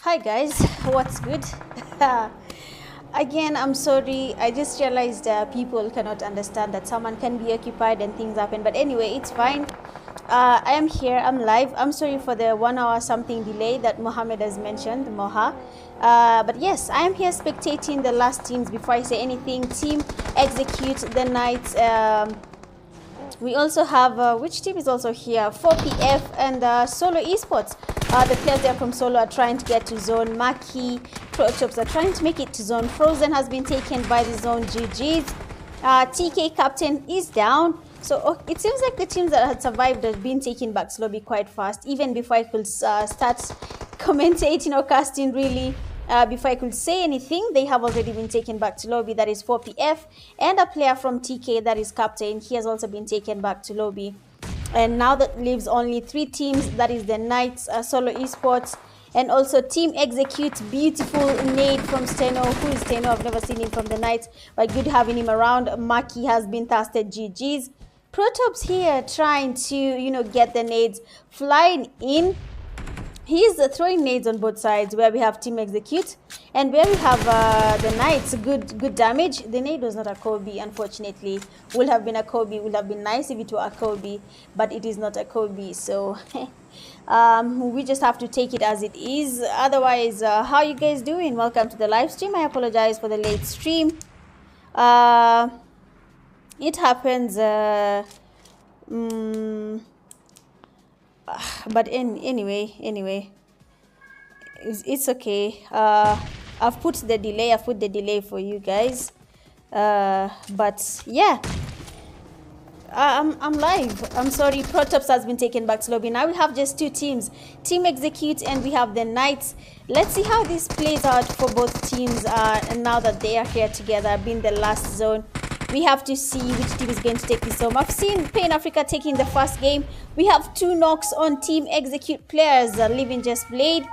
Hi guys, what's good? Again, I'm sorry. I just realized people cannot understand that someone can be occupied and things happen. But anyway, it's fine. I am here. I'm live. I'm sorry for the 1 hour something delay that Mohammed has mentioned, Moha. But yes, I am here spectating the last teams before I say anything. Team execute the Knights. We also have, which team is also here? 4PF and Solo Esports. The players there from Solo are trying to get to zone. Maki, Protops are trying to make it to zone. Frozen has been taken by the zone. GG's. TK captain is down. So it seems like the teams that had survived have been taken back to lobby quite fast. Even before I could start commentating or casting really. Before I could say anything, they have already been taken back to lobby. That is 4PF. And a player from TK, that is captain. He has also been taken back to lobby. And now that leaves only 3 teams. That is the Knights, Solo Esports, and also Team Execute. Beautiful nade from Steno. Who is Steno? I've never seen him from the Knights, but good having him around. Maki has been tested. GG's. Protops here trying to, get the nades flying in. He's throwing nades on both sides, where we have Team Execute and where we have the Knights. Good damage. The nade was not a Kobe, unfortunately. Would have been a Kobe. Would have been nice if it were a Kobe, but it is not a Kobe. So we just have to take it as it is. Otherwise, how you guys doing? Welcome to the live stream. I apologize for the late stream. It happens. But anyway, it's okay. I've put the delay for you guys. But yeah, I'm live. I'm sorry, Protops has been taken back to lobby. Now we have just 2 teams, Team Execute and we have the Knights. Let's see how this plays out for both teams. And now that they are here together, being the last zone, we have to see which team is going to take this home. I've seen Pain Africa taking the first game. We have 2 knocks on Team Execute players. Living just played.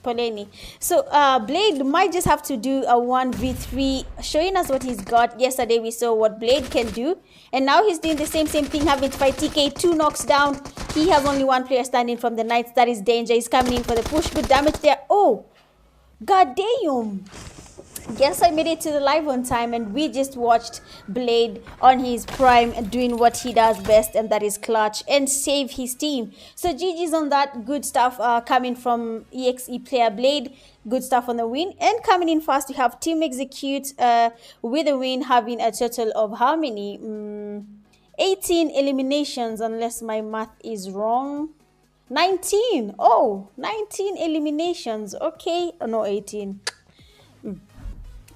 Poleni. So Blade might just have to do a 1v3, showing us what he's got. Yesterday we saw what Blade can do, and now he's doing the same thing, having to fight TK. 2 knocks down. He has only 1 player standing from the Knights. That is danger. He's coming in for the push. Good damage there. Oh, god damn. Guess I made it to the live on time, and we just watched Blade on his prime doing what he does best, and that is clutch and save his team. So GG's on that. Good stuff coming from EXE player Blade. Good stuff on the win. And coming in fast, we have Team Execute with a win, having a total of how many? 18 eliminations, unless my math is wrong. 19. Oh, 19 eliminations. Okay. No, 18.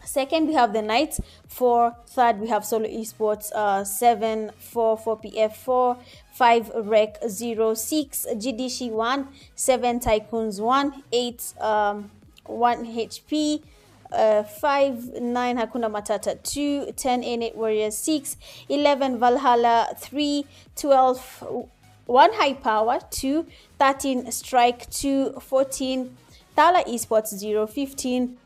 Second, we have the Knights. 4. Third, we have Solo Esports. 7, 4, 4PF 4, 5, Rec 0, 6, GDC 1, 7, Tycoons 1, 8, 1 HP, 5, 9, Hakuna Matata 2, 10, N8 Warriors 6, 11, Valhalla 3, 12, 1 High Power 2, 13, Strike 2, 14, Tala Esports 0, 15,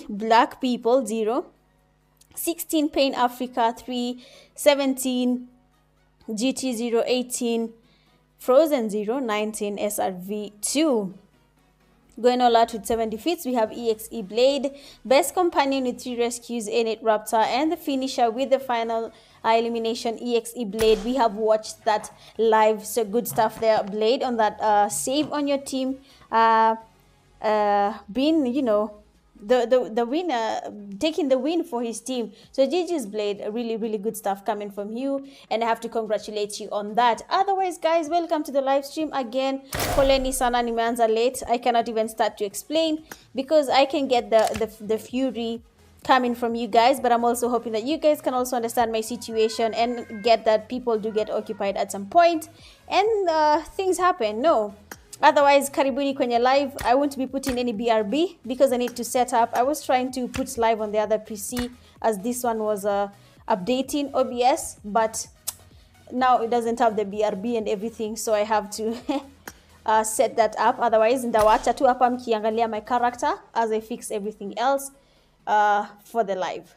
Black People 0, 16 Pain Africa 3, 17 GT 0, 18 Frozen 0, 19 SRV 2. Going all out with 7 defeats, we have EXE Blade, Best Companion with 3 rescues, N8 Raptor, and the finisher with the final elimination, EXE Blade. We have watched that live, so good stuff there, Blade, on that save on your team. Being, the winner, taking the win for his team. So GG's Blade, really good stuff coming from you, and I have to congratulate you on that. Otherwise, guys, welcome to the live stream again. Poleni sana nimeanza late. I cannot even start to explain because I can get the fury coming from you guys, but I'm also hoping that you guys can also understand my situation and get that people do get occupied at some point and things happen. No, otherwise, karibuni kwenye live. I won't be putting any BRB because I need to set up. I was trying to put live on the other PC as this one was updating OBS, but now it doesn't have the BRB and everything, so I have to set that up. Otherwise, ndawacha tu hapa mkiangalia my character as I fix everything else for the live.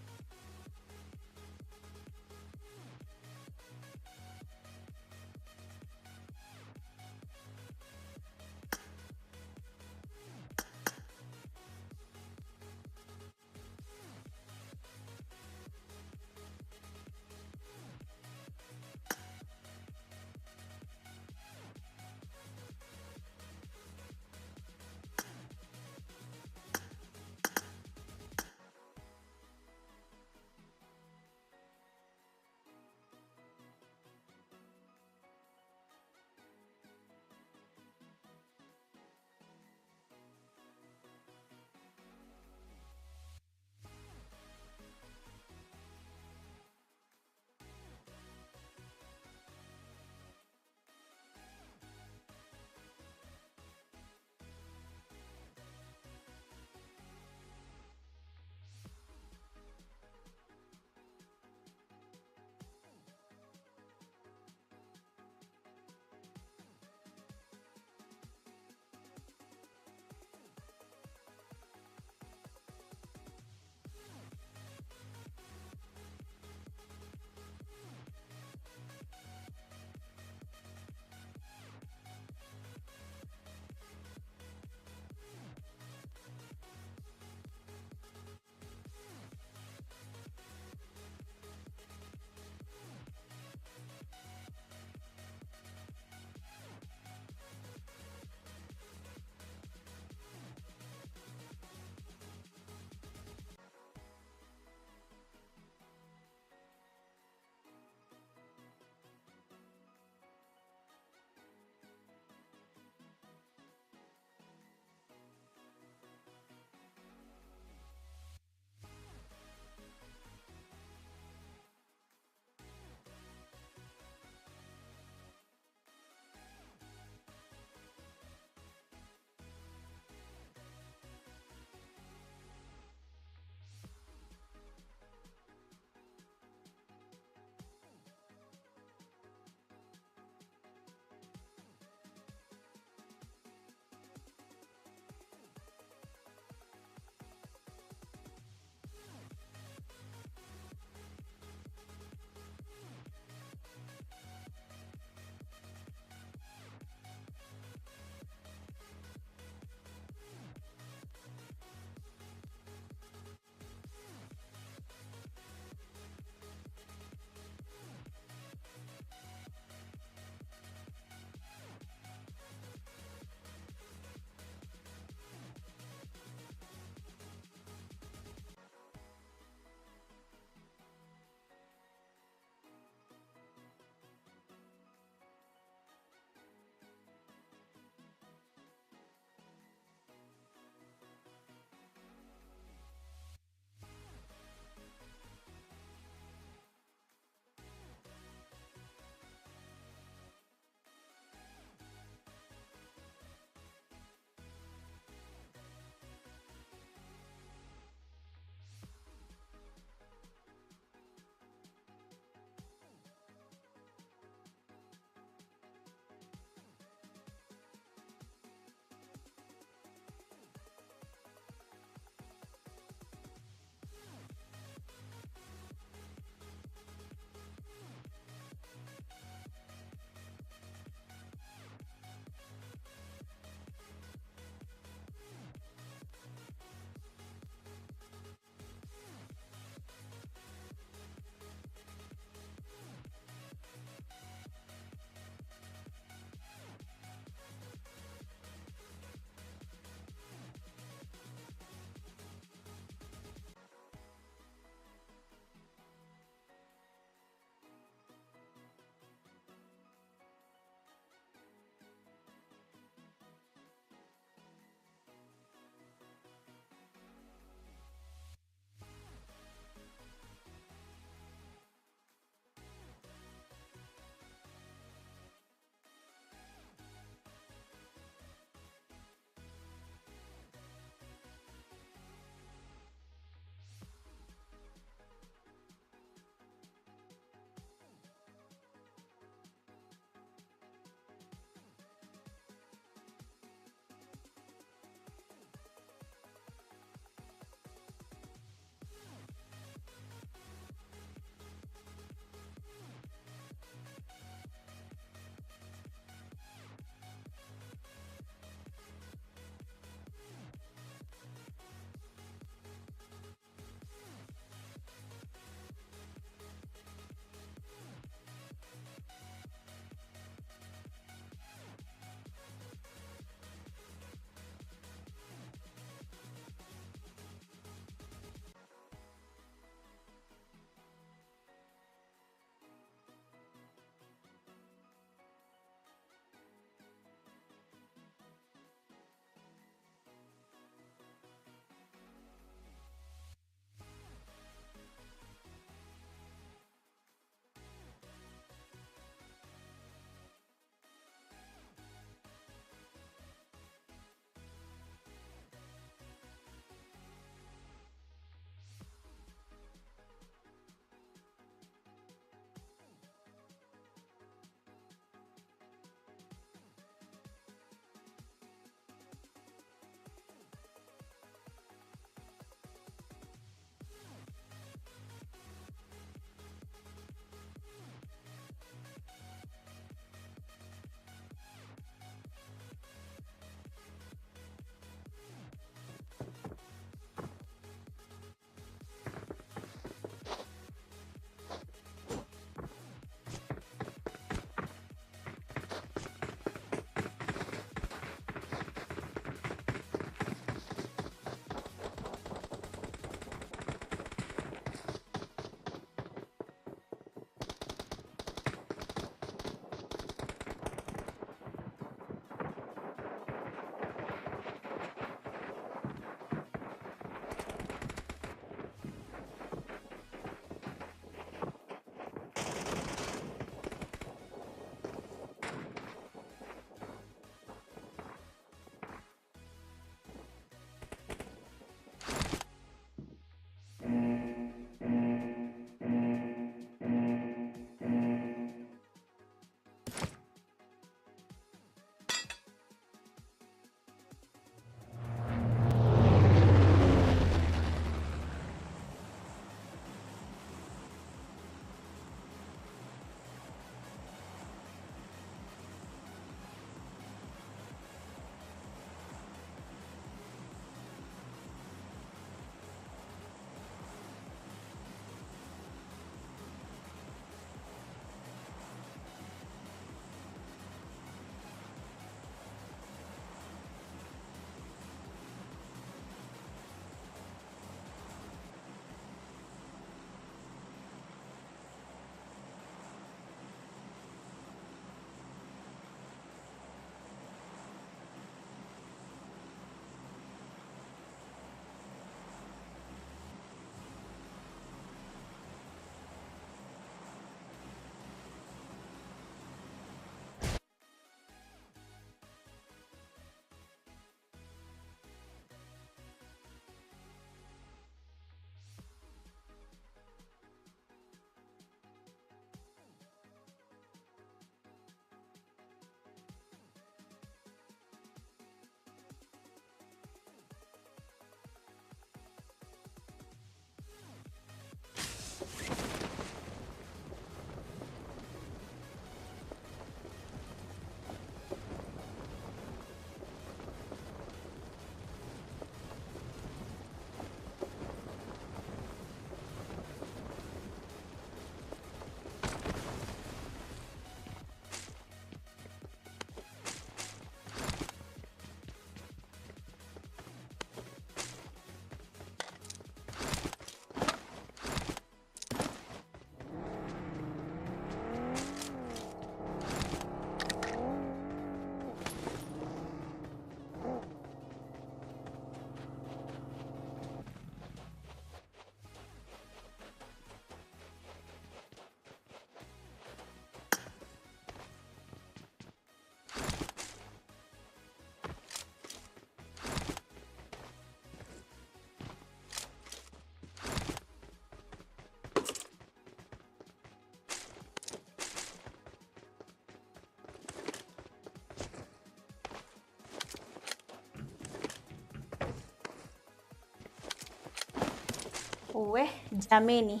We Jameni.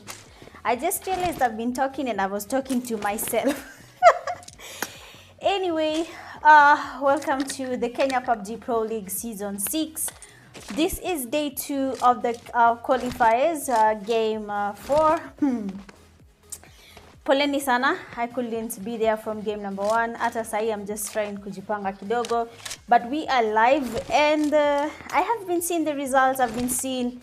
I just realized I've been talking and I was talking to myself. Anyway, welcome to the Kenya Pubg Pro League Season 6. This is day 2 of the qualifiers, game 4. Poleni sana, I couldn't be there from game number 1. Ata sahi, I'm just trying kujipanga kidogo. But we are live and I have been seeing the results. I've been seeing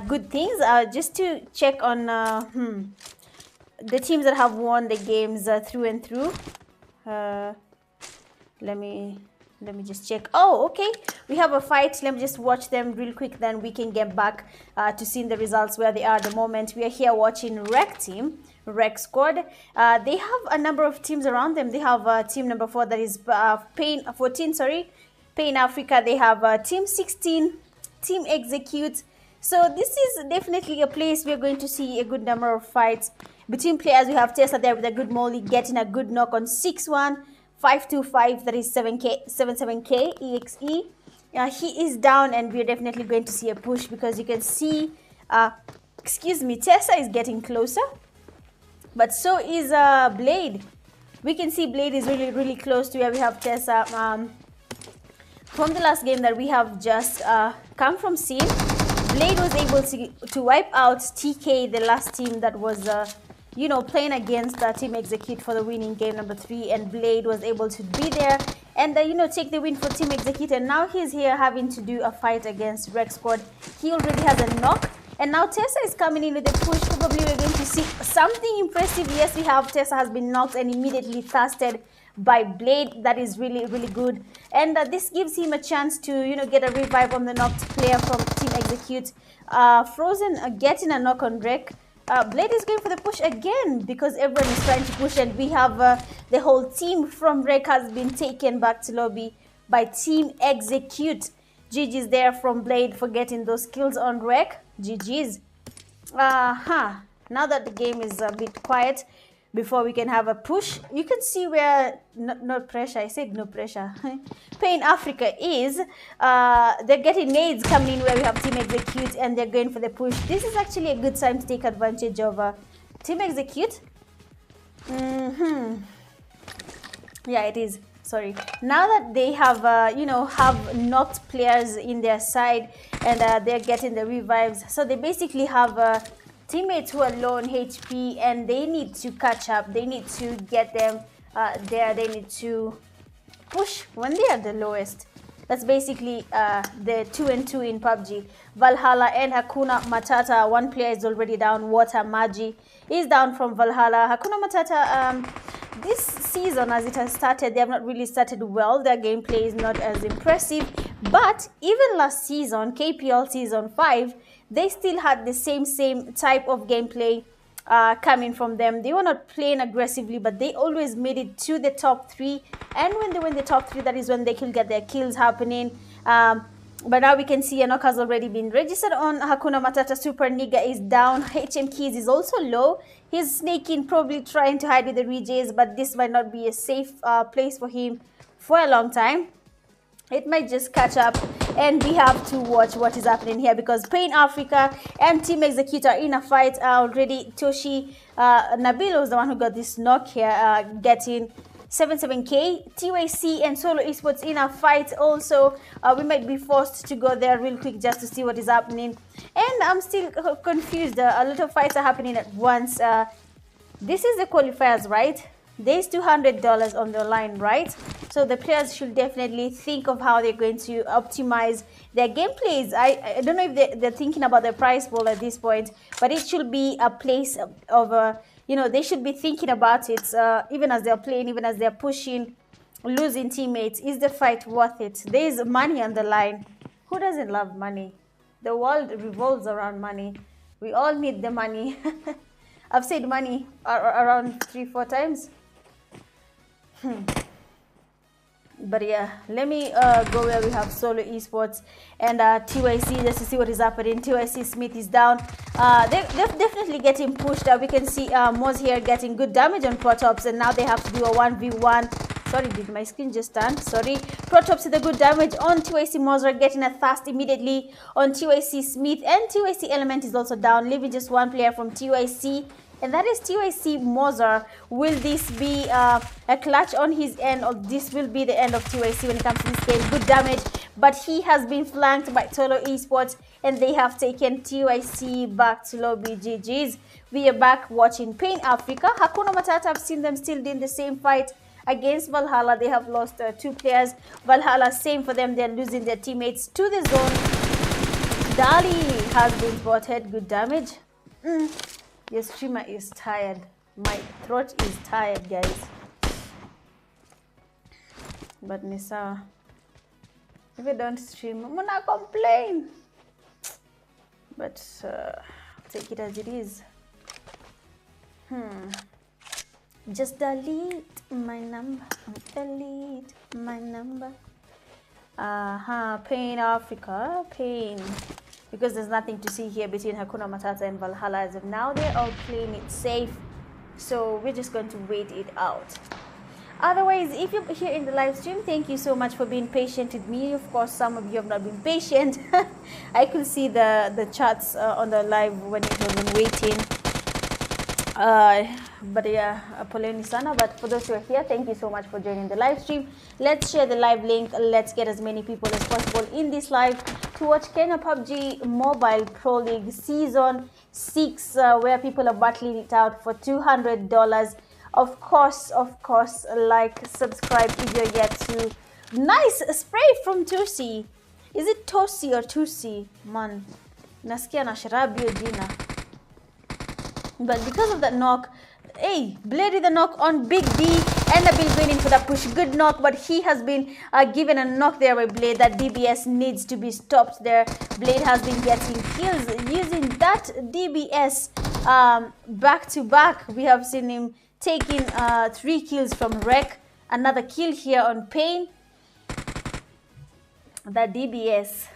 good things. Just to check on the teams that have won the games through and through. Let me just check. Oh, okay, we have a fight. Let me just watch them real quick, then we can get back to seeing the results where they are at the moment. We are here watching Rec Squad. They have a number of teams around them. They have team number 4, that is Pain 14, sorry, Pain Africa. They have team 16, Team Execute. So this is definitely a place we're going to see a good number of fights between players. We have Tessa there with a good molly, getting a good knock on 6-1, 525, that is 77k EXE. He is down and we're definitely going to see a push because you can see, excuse me, Tessa is getting closer, but so is Blade. We can see Blade is really close to where we have Tessa. From the last game that we have just come from seeing, Blade was able to wipe out TK, the last team that was playing against Team Execute for the winning game number 3, and Blade was able to be there and take the win for Team Execute. And now he's here having to do a fight against Rec Squad. He already has a knock, and now Tessa is coming in with a push. Probably we're going to see something impressive. Yes, we have Tessa has been knocked and immediately thirsted by Blade. That is really good, and this gives him a chance to get a revive on the knocked player from Team Execute. Frozen getting a knock on Rec. Blade is going for the push again because everyone is trying to push, and we have the whole team from Rec has been taken back to lobby by Team Execute. GG's there from Blade for getting those kills on Rec. GG's. Now that the game is a bit quiet, before we can have a push, you can see where no pressure, I said no pressure, Pain Africa is. They're getting nades coming in where we have Team Execute, and they're going for the push. This is actually a good time to take advantage of Team Execute. Yeah, it is. Sorry. Now that they have have knocked players in their side, and they're getting the revives, so they basically have teammates who are low on HP, and they need to catch up. They need to get them there. They need to push when they are the lowest. That's basically the 2-2 in PUBG. Valhalla and Hakuna Matata. One player is already down. Water Magi is down from Valhalla. Hakuna Matata, this season as it has started, they have not really started well. Their gameplay is not as impressive. But even last season, KPL Season 5, they still had the same type of gameplay coming from them. They were not playing aggressively, but they always made it to the top 3. And when they win the top 3, that is when they can get their kills happening. But now we can see a knock has already been registered on Hakuna Matata. Super Nigga is down. HM Keys is also low. He's sneaking, probably trying to hide with the rejects, but this might not be a safe place for him for a long time. It might just catch up, and we have to watch what is happening here because Pain Africa and Team Execute are in a fight already. Toshi Nabilo was the one who got this knock here, getting 77k. TYC and Solo Esports in a fight also. We might be forced to go there real quick just to see what is happening. And I'm still confused. A lot of fights are happening at once. This is the qualifiers, right? There's $200 on the line, right? So the players should definitely think of how they're going to optimize their gameplays. I don't know if they're thinking about the prize pool at this point, but it should be a place of they should be thinking about it even as they're playing, even as they're pushing, losing teammates. Is the fight worth it? There is money on the line. Who doesn't love money? The world revolves around money. We all need the money. I've said money around 3-4 times. But yeah, let me go where we have Solo Esports and TYC just to see what is happening. TYC Smith is down. They're definitely getting pushed. We can see Moz here getting good damage on Protops, and now they have to do a 1v1 Sorry, did my screen just turn? Sorry. Protops with a good damage on TYC Mozart, getting a thirst immediately on TYC Smith, and TYC Element is also down, leaving just one player from TYC, and that is TYC Mozart. Will this be a clutch on his end, or this will be the end of TYC when it comes to this game? Good damage, but he has been flanked by Tolo Esports, and they have taken TYC back to lobby. GG's. We are back watching Pain Africa. Hakuna Matata, I've seen them still doing the same fight against Valhalla. They have lost 2 players. Valhalla, same for them. They're losing their teammates to the zone. Dali has been spotted. Good damage. Your streamer is tired. My throat is tired, guys. But Nisa, if you don't stream, I'm gonna complain. But take it as it is. Just delete my number. Delete my number. Pain Africa. Pain. Because there's nothing to see here between Hakuna Matata and Valhalla as of now. They're all playing it safe. So we're just going to wait it out. Otherwise, if you're here in the live stream, thank you so much for being patient with me. Of course, some of you have not been patient. I could see the chats on the live when it wasn't waiting. But yeah, poleni sana. But for those who are here, thank you so much for joining the live stream. Let's share the live link. Let's get as many people as possible in this live to watch Kenya Pubg Mobile Pro League Season 6, where people are battling it out for $200. Of course, like, subscribe if you're yet to. Nice spray from Tusi. Is it Tosi or Tusi? Man, nasikia na sharabi jina. But because of that knock, hey, Blade with a knock on Big D, and Nabil going in for that push. Good knock, but he has been given a knock there by Blade. That DBS needs to be stopped there. Blade has been getting kills using that DBS back to back. We have seen him taking 3 kills from Rec. Another kill here on Pain. The DBS.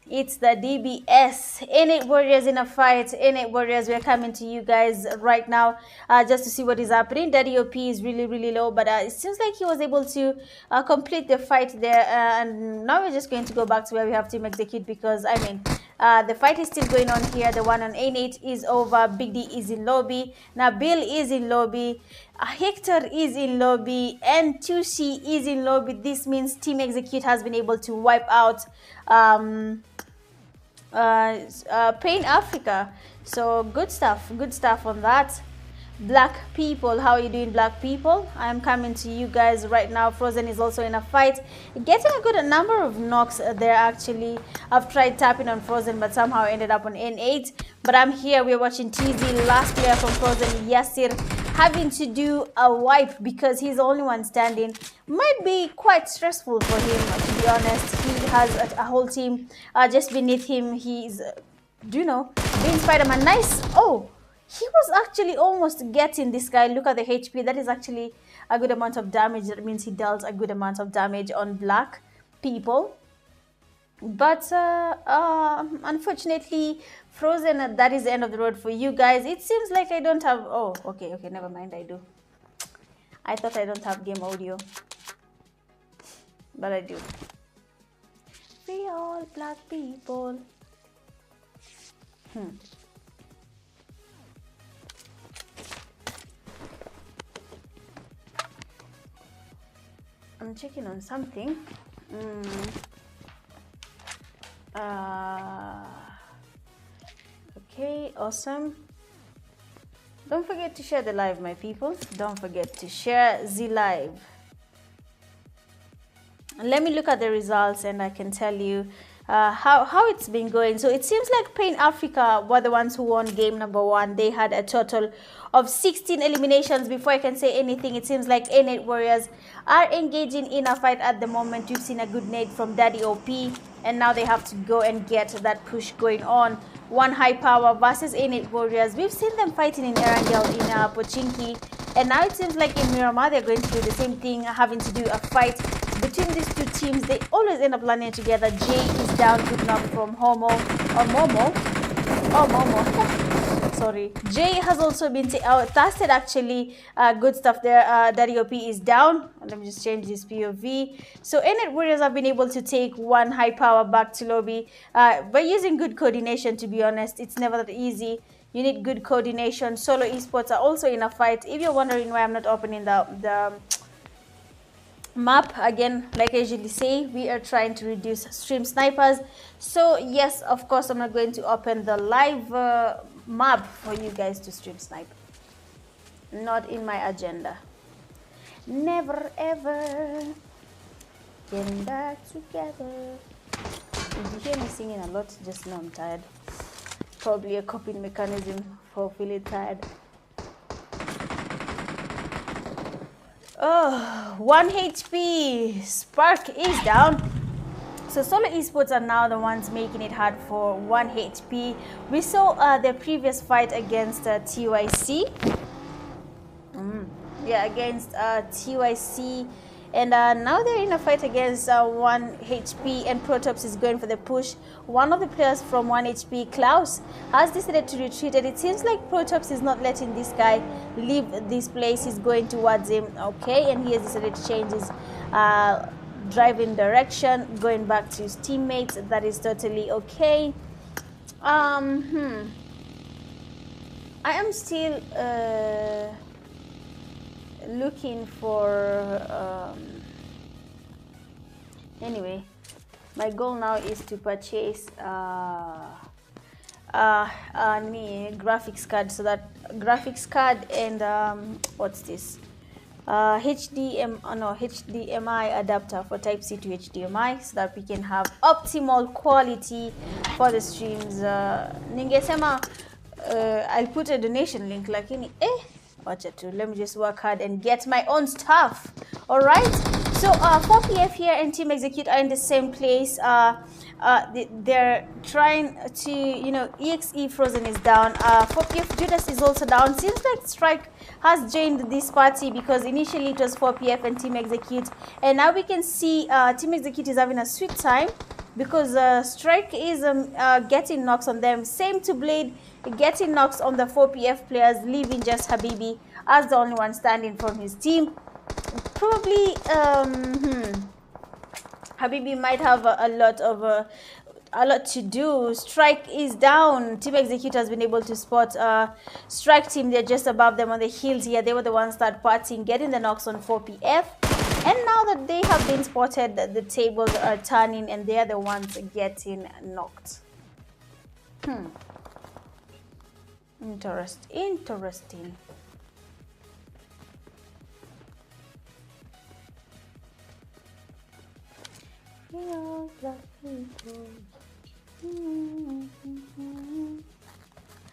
It's the DBS. Innate Warriors in a fight. Innate Warriors, we're coming to you guys right now just to see what is happening. Daddy OP is really low, but it seems like he was able to complete the fight there. And now we're just going to go back to where we have Team Execute, because, I mean, the fight is still going on here. The one on Innate is over. Big D is in lobby. Nabil is in lobby. Hector is in lobby. And Tusi is in lobby. This means Team Execute has been able to wipe out Pain Africa. So good stuff on that. Black people, how are you doing, black people? I am coming to you guys right now. Frozen is also in a fight, getting a good number of knocks there. Actually, I've tried tapping on Frozen, but somehow ended up on N8. But I'm here. We're watching TZ, last player from Frozen, Yasir, having to do a wipe because he's the only one standing. Might be quite stressful for him, to be honest. He has a whole team just beneath him. He's, being Spider-Man. Nice. Oh, he was actually almost getting this guy. Look at the HP. That is actually a good amount of damage. That means he dealt a good amount of damage on black people. But unfortunately, Frozen, that is the end of the road for you guys. It seems like I don't have... Oh, okay, never mind. I do. I thought I don't have game audio. But I do. We all black people. I'm checking on something. Okay, awesome. Don't forget to share the live, my people. Don't forget to share the live. Let me look at the results and I can tell you how it's been going. So it seems like Pain Africa were the ones who won game number 1. They had a total of 16 eliminations. Before I can say anything, it seems like Innate Warriors are engaging in a fight at the moment. We've seen a good nade from Daddy OP, and now they have to go and get that push going on. One High Power versus Innate Warriors. We've seen them fighting in Erangel, in Pochinki, and now it seems like in Miramar they're going to do the same thing, having to do a fight between these two teams. They always end up landing together. Jay is down, good knock from Homo or Momo. Oh, Momo. sorry. Jay has also been tested actually. Good stuff there. Daddy OP is down. Let me just change this POV. So Innate Warriors have been able to take one high power back to lobby by using good coordination, to be honest. It's never that easy. You need good coordination. Solo Esports are also in a fight. If you're wondering why I'm not opening the map again, like I usually say, we are trying to reduce stream snipers. So yes, of course, I'm not going to open the live map for you guys to stream snipe. Not in my agenda. Never ever getting back together. If you hear me singing a lot, just know I'm tired. Probably a coping mechanism for feeling tired. Oh, 1 HP. Spark is down. So Solo Esports are now the ones making it hard for 1 HP. We saw the previous fight against TYC. Yeah, against TYC. And now they're in a fight against 1 HP, and Protops is going for the push. One of the players from 1 HP, Klaus, has decided to retreat, and it seems like Protops is not letting this guy leave this place. He's going towards him, okay, and he has decided to change his driving direction, going back to his teammates. That is totally okay. I am still looking for anyway, my goal now is to purchase graphics card, so that graphics card and what's this, HDMI adapter for type C to HDMI, so that we can have optimal quality for the streams. Ningesema I'll put a donation link, lakini let me just work hard and get my own stuff. All right, so 4PF here and Team Execute are in the same place. They're trying to, EXE Frozen is down. 4PF Judas is also down. Seems like Strike has joined this party, because initially it was 4PF and Team Execute, and now we can see Team Execute is having a sweet time, because Strike is getting knocks on them. Same to Blade, getting knocks on the 4PF players, leaving just Habibi as the only one standing from his team. Probably Habibi might have a lot to do. Strike is down. Team Execute has been able to spot Strike team. They're just above them on the hills here. They were the ones that partying, getting the knocks on 4PF. And now that they have been spotted, the tables are turning and they're the ones getting knocked. Interesting.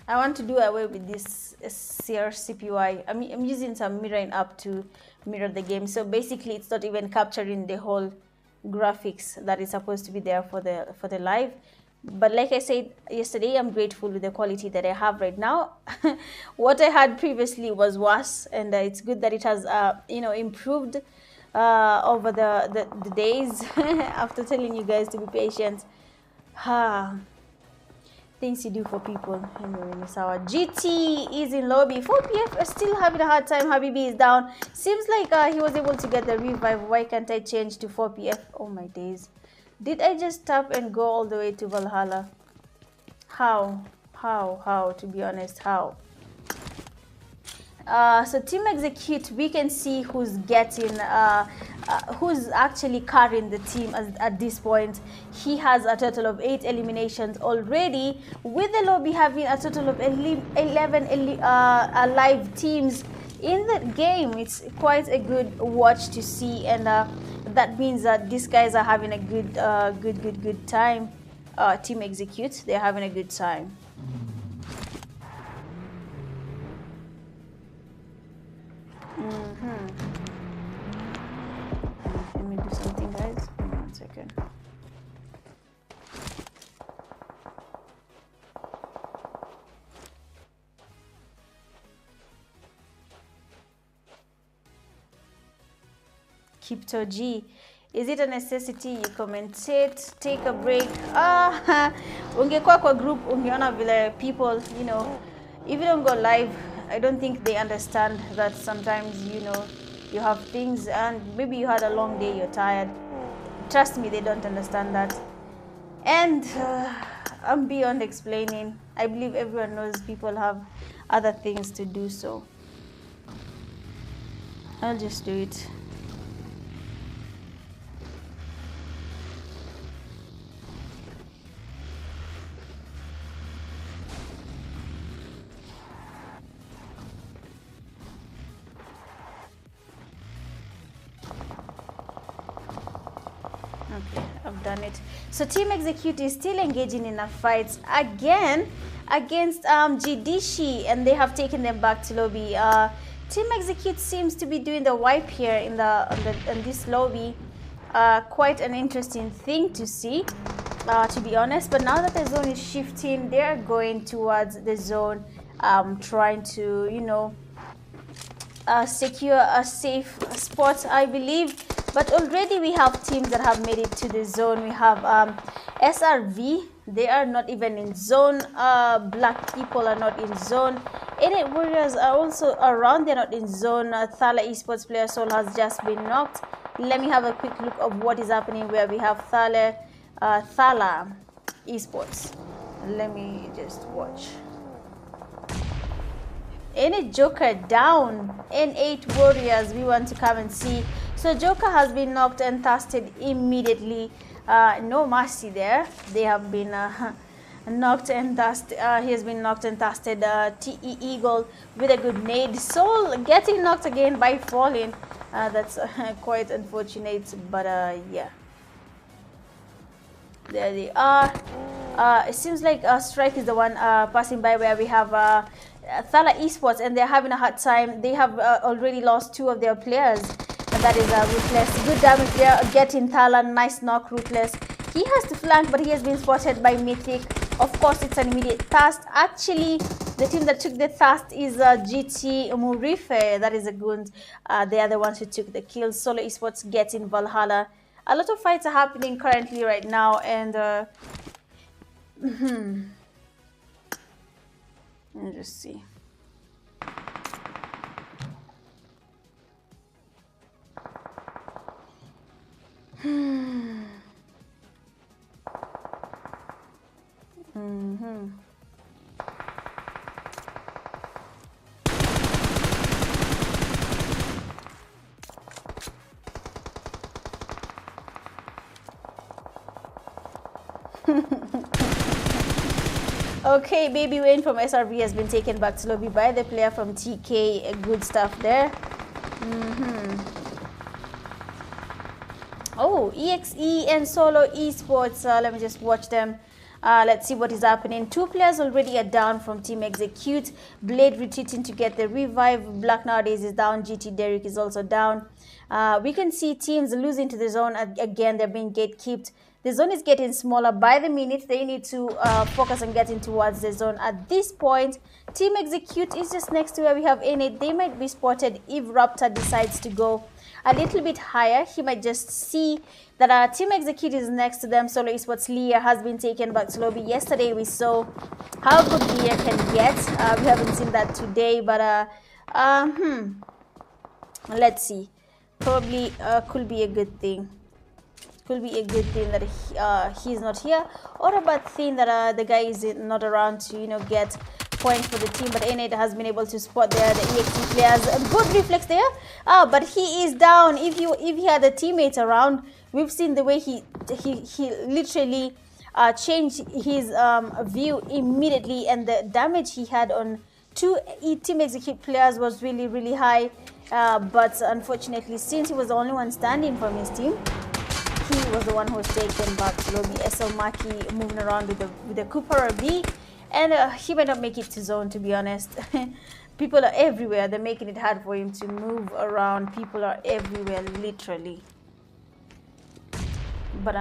I want to do away with this CRCPY. I'm using some mirroring app to mirror the game. So basically, it's not even capturing the whole graphics that is supposed to be there for the live. But like I said yesterday, I'm grateful with the quality that I have right now. What I had previously was worse, and it's good that it has improved over the days. After telling you guys to be patient. Things you do for people. Anyway, Miss Our GT is in lobby. 4PF are still having a hard time. Habibi is down. Seems like he was able to get the revive. Why can't I change to 4PF? Oh my days. Did I just tap and go all the way to Valhalla? How? To be honest, how? So Team Execute, we can see who's getting, who's actually carrying the team at this point. He has a total of 8 eliminations already, with the lobby having a total of 11 live teams in the game. It's quite a good watch to see, and that means that these guys are having a good time. Team Execute, they're having a good time. Let me do something, guys. Give me 1 second. Kipto G, is it a necessity you commentate? Take a break. Ungekuwa kwa group ungeona vile people, if you don't go live, I don't think they understand that sometimes, you know, you have things and maybe you had a long day, you're tired. Trust me, they don't understand that. And I'm beyond explaining. I believe everyone knows people have other things to do, so I'll just do it. Okay, I've done it. So Team Execute is still engaging in a fight again against Jidishi, and they have taken them back to lobby. Team Execute seems to be doing the wipe here in this lobby. Quite an interesting thing to see, to be honest. But now that the zone is shifting, they're going towards the zone, trying to, you know, secure a safe spot, I believe. But already we have teams that have made it to the zone. We have SRV. They are not even in zone. Black people are not in zone. Innate Warriors are also around. They're not in zone. Thala Esports player Soul has just been knocked. Let me have a quick look of what is happening where we have Thala Esports. Let me just watch. Any Joker down. N8 Warriors, we want to come and see. So Joker has been knocked and tasted immediately. No mercy there. They have been knocked and tasted. He has been knocked and tasted. TE Eagle with a good nade. Soul getting knocked again by falling. That's quite unfortunate, but yeah. There they are. It seems like Strike is the one passing by where we have Thala Esports, and they're having a hard time. They have already lost 2 of their players. And that is Ruthless. Good damage there. Getting Thala. Nice knock, Ruthless. He has to flank, but he has been spotted by Mythic. Of course, it's an immediate thrust. Actually, the team that took the thrust is GT Murife. That is a good. They are the ones who took the kills. Solo Esports getting Valhalla. A lot of fights are happening currently right now, and let me just see. Okay, Baby Wayne from SRV has been taken back to lobby by the player from TK. Good stuff there. Oh, EXE and Solo Esports. Let me just watch them. Let's see what is happening. 2 players already are down from Team Execute. Blade retreating to get the revive. Black nowadays is down. GT Derrick is also down. We can see teams losing to the zone again. They're being gatekept. The zone is getting smaller by the minute. They need to focus on getting towards the zone. At this point, Team Execute is just next to where we have Innate. They might be spotted if Raptor decides to go a little bit higher. He might just see that our Team Execute is next to them. Solo Esports Lear has been taken back to lobby. Yesterday we saw how good Lear can get. We haven't seen that today, but let's see. Probably could be a good thing. Could be a good thing that he's not here, or a bad thing that the guy is not around to, you know, get points for the team. But N8 has been able to spot there the EXE players. A good reflex there, but he is down. If he had a teammate around, we've seen the way he literally changed his view immediately, and the damage he had on 2 Team Execute players was really high. But unfortunately, since he was the only one standing from his team, he was the one who was taken back to lobby. SL Maki moving around with the Cooper B, and he might not make it to zone, to be honest. People are everywhere. They're making it hard for him to move around. People are everywhere, literally. But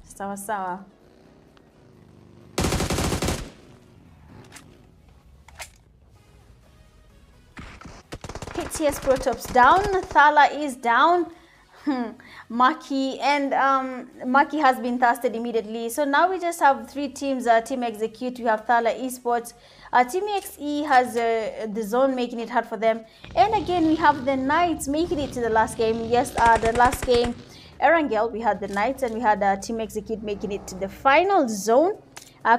sawa. PTS Protops down. Thala is down. Maki, and Maki has been tested immediately. So now we just have three teams. Team Execute, we have Thala Esports. Team XE has the zone, making it hard for them. And again, we have the Knights making it to the last game. Yes, the last game, Erangel, we had the Knights, and we had Team Execute making it to the final zone,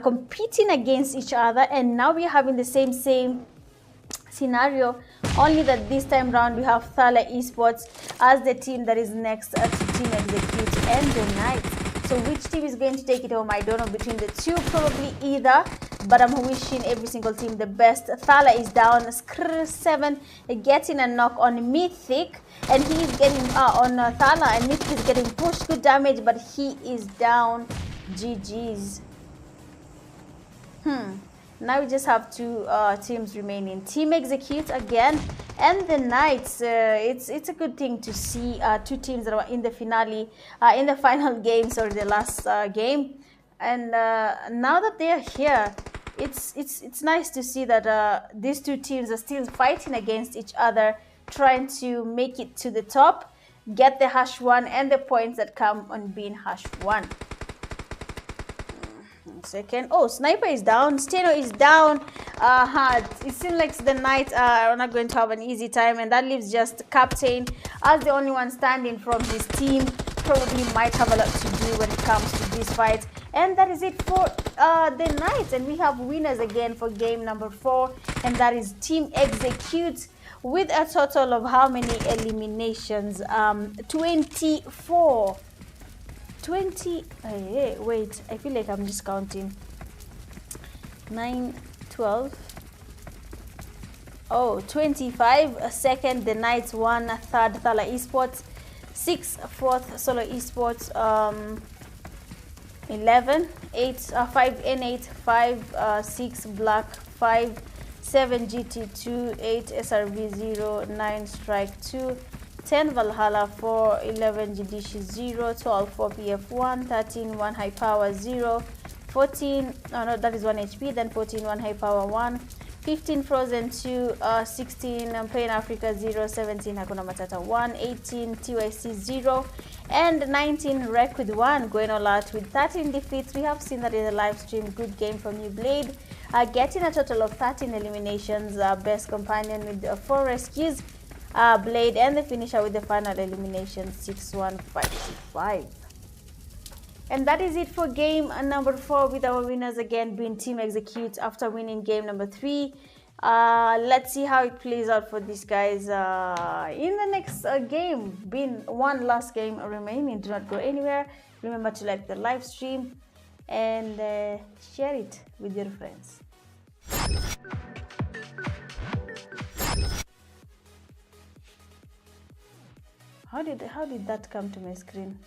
competing against each other. And now we're having the same scenario, only that this time round we have Thala Esports as the team that is next to Team Execute and the Knights. So which team is going to take it home? I don't know, between the two, probably either, but I'm wishing every single team the best. Thala is down. Skr7 getting a knock on Mythic, and he is getting on Thala, and Mythic is getting pushed, good damage, but he is down. GG's. Now we just have two teams remaining. Team Execute again and the Knights. It's a good thing to see two teams that are in the finale, in the final game, sorry, the last game. And now that they are here, it's nice to see that these two teams are still fighting against each other, trying to make it to the top, get the #1 and the points that come on being #1. Second. Oh, Sniper is down. Steno is down. It seems like the Knights are not going to have an easy time, and that leaves just Captain as the only one standing from his team. Probably might have a lot to do when it comes to this fight. And that is it for the Knights. And we have winners again for game number 4, and that is Team Execute with a total of how many eliminations? 24. 20, wait, I feel like I'm just counting. 9, 12. Oh, 25. Second, the Knights 1. Third, Thala Esports. 6, fourth, Solo Esports. 11, 8, 5, N8, 5, 6, Black, 5, 7, GT2, 8, SRV 0, 9, Strike 2. 10 Valhalla 4, 11 Jidishi 0, 12 4 PF1, 13 1 High Power 0, 14, no, that is 1 HP, then 14 1 High Power 1, 15 Frozen 2, 16 Plain Africa 0, 17 Hakuna Matata 1, 18 TYC 0, and 19 Wreck with 1, going all out with 13 defeats. We have seen that in the live stream. Good game from you, Blade, getting a total of 13 eliminations, best companion with 4 rescues. Blade, and the finisher with the final elimination 6-1-5-5. And that is it for game number 4, with our winners again being Team Execute after winning game number 3. Let's see how it plays out for these guys in the next game, being one last game remaining. Do not go anywhere. Remember to like the live stream and share it with your friends. How did that come to my screen?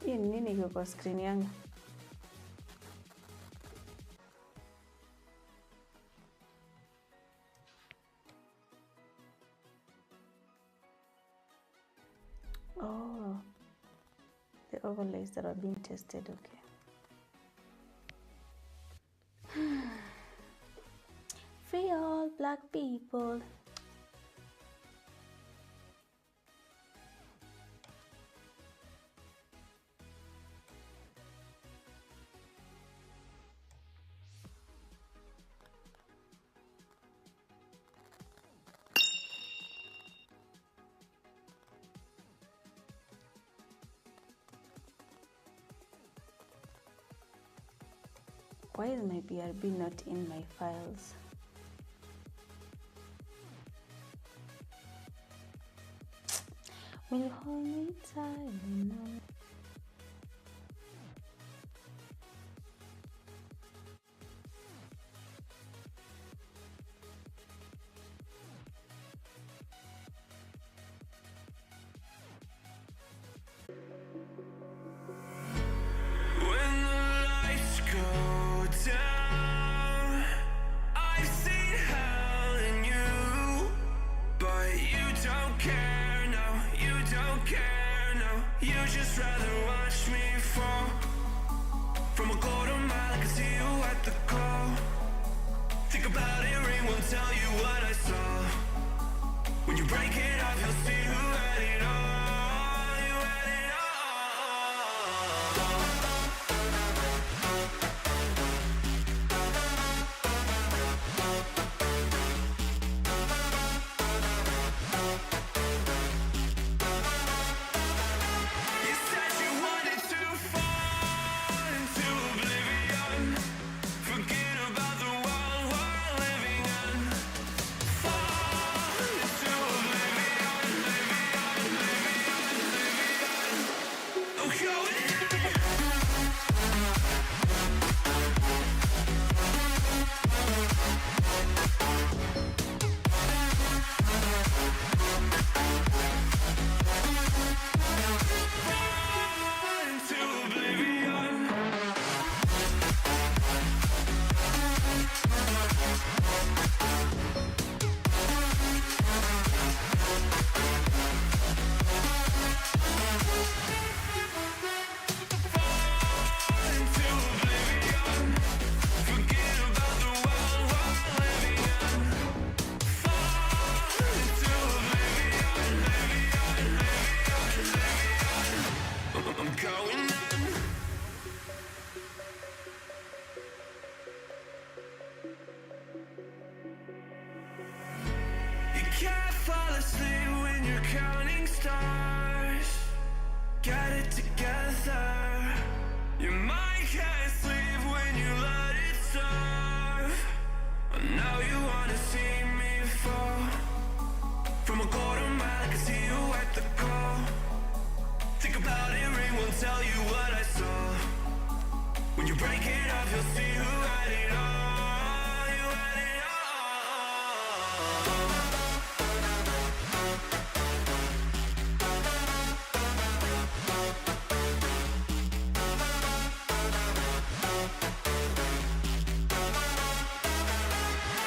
Hii nini iko kwa screen yangu? Oh, the overlays that are being tested, okay. Free all black people. Why is my BRB not in my files? Will you hold me tight? Just rather watch me fall from a quarter mile. I can see you at the glow. Think about it, ring won't tell you what I saw. When you break it off, you'll see who had it all. You had it all. You said you wanted to fall into oblivion. Forget about the world we're living in. Fall into oblivion, oblivion. I'm going in. Into oblivion. Into oblivion. Forget about the world we're living in. Fall into oblivion, I'm going in. You can't fall asleep when you're counting stars. Get it together. Your mind can't sleep when you let it serve. I know you wanna see me fall. From a quarter mile, I can see you at the call. Think about it, ring won't tell you what I saw. When you break it off, you'll see who had it all. You had it all.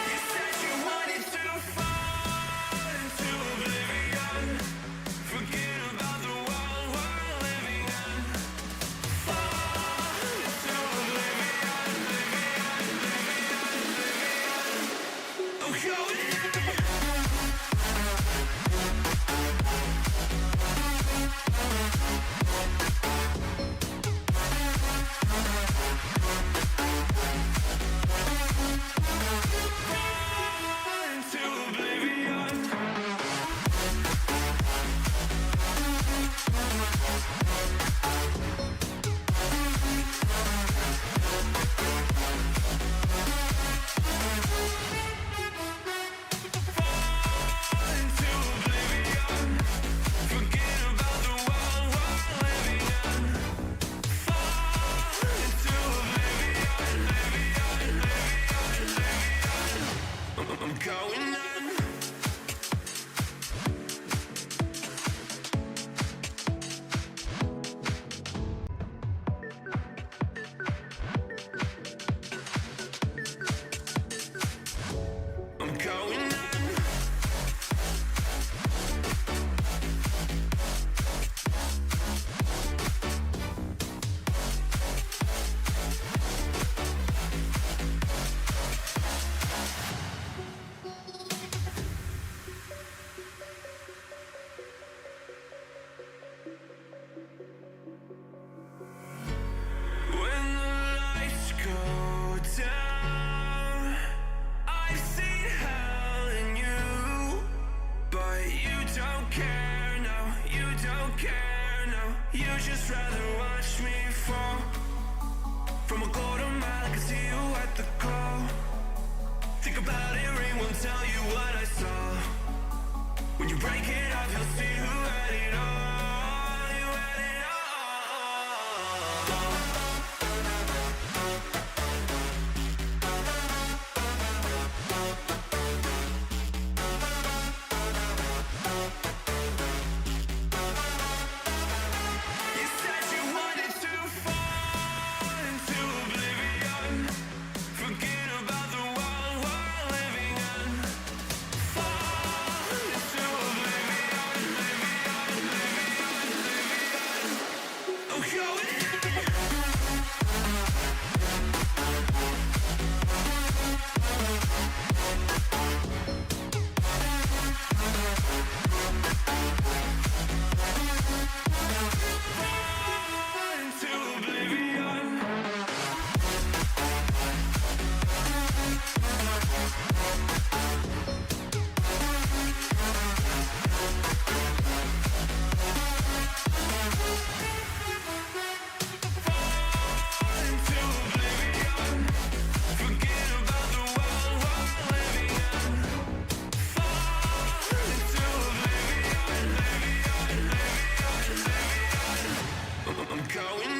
You said you wanted to fall into oblivion. Forget about the world we're living in. Fall into oblivion, I'm going in. Into oblivion. Into oblivion. Forget about the world we're living in. Fall into oblivion, I'm going in. I'm going in. When the lights go down, I've seen hell in you, but you don't care, no, you don't care, no. You just rather watch me fall. From a quarter mile, I can see you at the call. Think about it, ring won't tell you what I saw. When you break it off, you'll see who had it all. You had it all. You said you wanted to fall into oblivion. Forget about the world we're living in. Fall into oblivion, I'm going in. going on.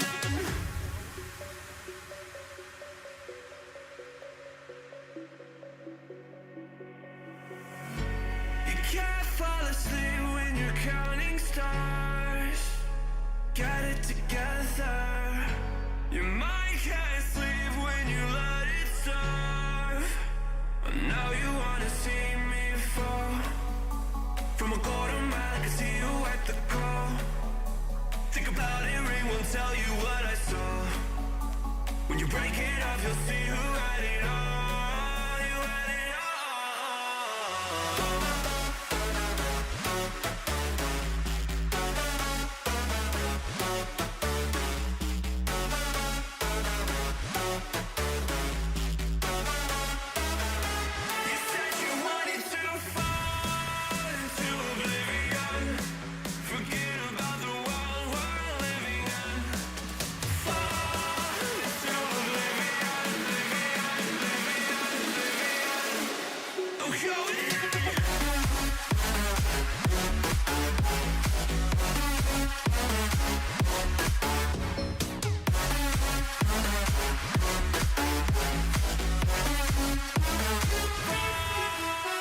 You can't fall asleep when you're counting stars. Got it together. Your mind can't sleep when you let it serve. Now you wanna see me fall. From a quarter mile, I can see you at the call. Think about it, ring won't tell you what I saw. When you break it off, you'll see who had it all. You had it all. You said you wanted to fall into oblivion. Forget about the world we're living in. Fall into oblivion, oblivion. Oh, going on.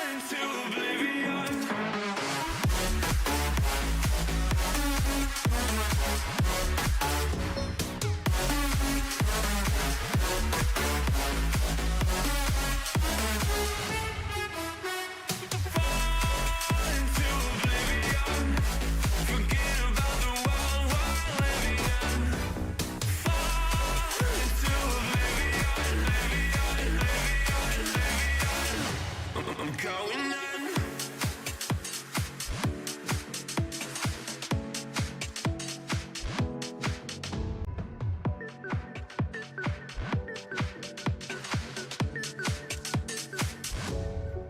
Into oblivion. Into oblivion. Forget about the world we're living in. Fall into oblivion, I'm going on.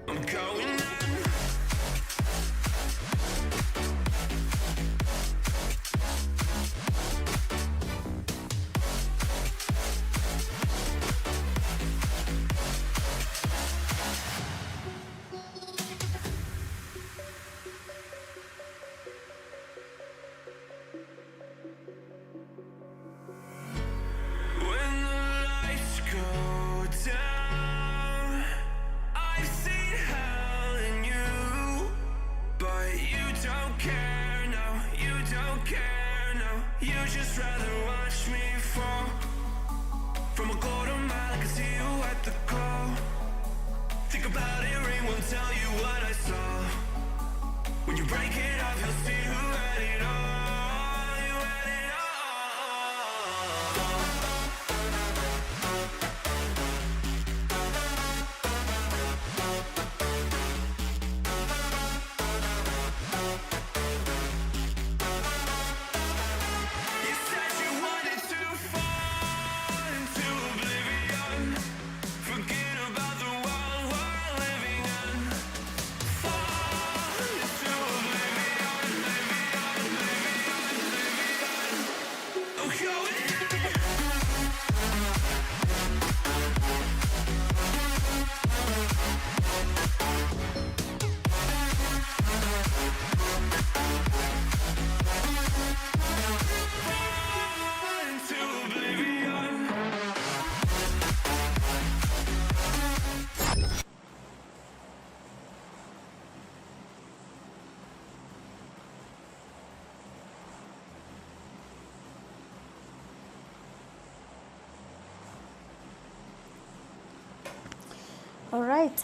I'm going on. When the lights go down, I've seen hell in you, but you don't care, no, you don't care, no. You just rather watch me fall. From a quarter mile, I can see you at the call. Think about it, ring won't tell you what I saw. When you break it off, you'll see who had it all. You had it all. You said you wanted to fall into oblivion. Forget about the world we're living in. Fall into oblivion, oblivion. Oh, going on. Into oblivion. All right,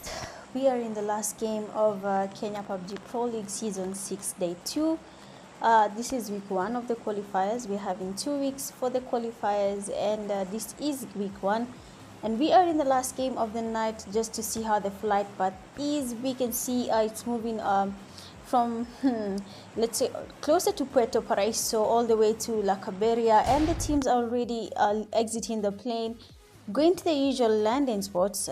we are in the last game of Kenya Pubg Pro League Season 6 Day 2. This is week 1 of the qualifiers. We're having 2 weeks for the qualifiers, and this is week 1. And we are in the last game of the night just to see how the flight path is. We can see it's moving from, let's say, closer to Puerto Paraiso all the way to La Caberia, and the teams are already exiting the plane, going to the usual landing spots.